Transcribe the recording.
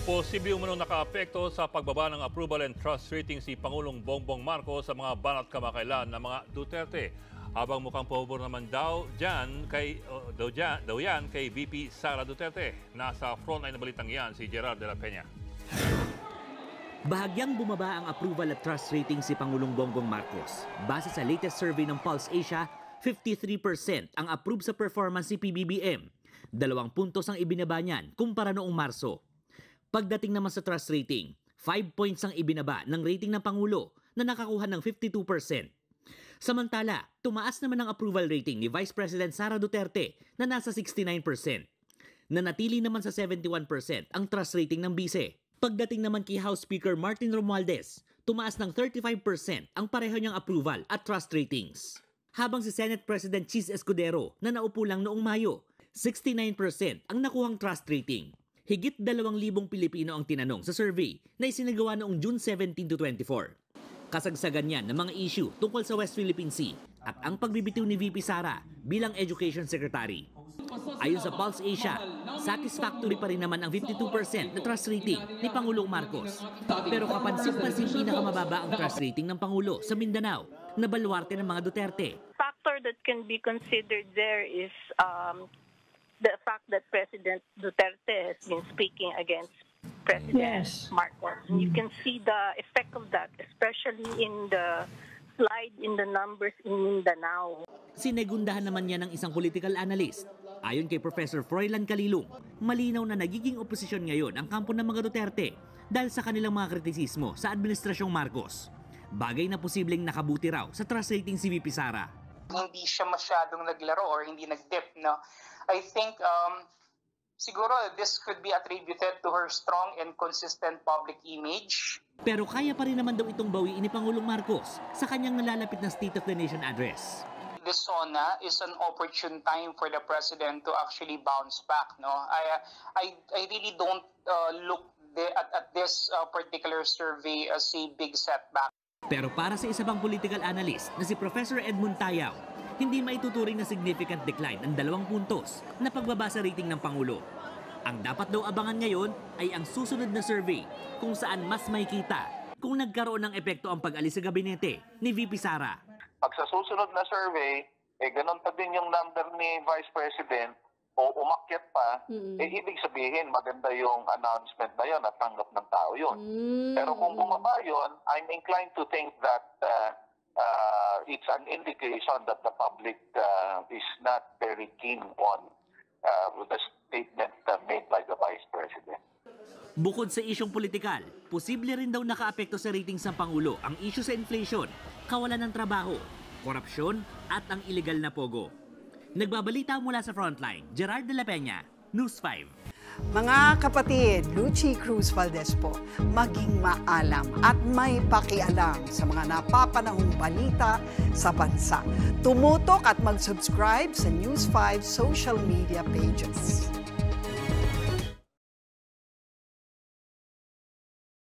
Posible umunong nakaapekto sa pagbaba ng approval and trust rating si Pangulong Bongbong Marcos sa mga banat kamakailan ng mga Duterte. Habang mukhang pabor naman daw yan kay VP Sara Duterte. Nasa frontline na balitang yan si Gerard de la Peña. Bahagyang bumaba ang approval at trust rating si Pangulong Bongbong Marcos. Base sa latest survey ng Pulse Asia, 53% ang approve sa performance ni PBBM. 2 puntos ang ibinaba niyan kumpara noong Marso. Pagdating naman sa trust rating, 5 points ang ibinaba ng rating ng Pangulo na nakakuha ng 52%. Samantala, tumaas naman ang approval rating ni Vice President Sara Duterte na nasa 69%. Nanatili naman sa 71% ang trust rating ng Vice. Pagdating naman kay House Speaker Martin Romualdez, tumaas ng 35% ang pareho niyang approval at trust ratings. Habang si Senate President Chis Escudero na naupo lang noong Mayo, 69% ang nakuhang trust rating. Higit 2,000 Pilipino ang tinanong sa survey na isinagawa noong June 17 to 24. Kasagsagan niyan ng mga issue tungkol sa West Philippine Sea at ang pagbibitiw ni VP Sara bilang Education Secretary. Ayon sa Pulse Asia, satisfactory pa rin naman ang 52% na trust rating ni Pangulong Marcos. Pero kapansin-pansin pinakamababa ang trust rating ng Pangulo sa Mindanao na baluarte ng mga Duterte. Factor that can be considered there is the fact that President Duterte has been speaking against President Marcos. And you can see the effect of that, especially in the slide in the numbers in Mindanao. Sinegundahan naman niya ng isang political analyst. Ayon kay Professor Froilan Calilung, malinaw na nagiging oposisyon ngayon ang kampo ng mga Duterte dahil sa kanilang mga kritisismo sa Administrasyong Marcos. Bagay na posibleng nakabuti raw sa trust rating si VP Sara. Hindi siya masyadong naglaro or hindi nag-dip, no? I think siguro this could be attributed to her strong and consistent public image. Pero kaya pa rin naman daw itong bawiin ni Pangulong Marcos sa kanyang nalalapit na State of the Nation address. This SONA is an opportune time for the President to actually bounce back, no? I really don't look at this particular survey as a big setback. Pero para sa isa pang political analyst na si Professor Edmund Tayaw, hindi maituturing na significant decline ang 2 puntos na pagbaba sa rating ng Pangulo. Ang dapat daw abangan ngayon ay ang susunod na survey kung saan mas makikita kung nagkaroon ng epekto ang pag-alis sa gabinete ni VP Sara. Pag sa susunod na survey, ganun pa din yung number ni Vice President o umakyat pa, ibig sabihin maganda yung announcement na yun at tanggap ng tao yun. Pero kung bumaba yun, I'm inclined to think that it's an indication that the public is not very keen on the statement made by the Vice President. Bukod sa isyong politikal, posible rin daw nakaapekto sa ratings ng Pangulo ang issue sa inflation, kawalan ng trabaho, korupsyon at ang illegal na pogo. Nagbabalita mula sa Frontline, Gerard de la Peña, News 5. Mga kapatid, Lucy Cruz Valdez po, maging maalam at may pakialam sa mga napapanahong balita sa bansa. Tumutok at mag-subscribe sa News 5 social media pages.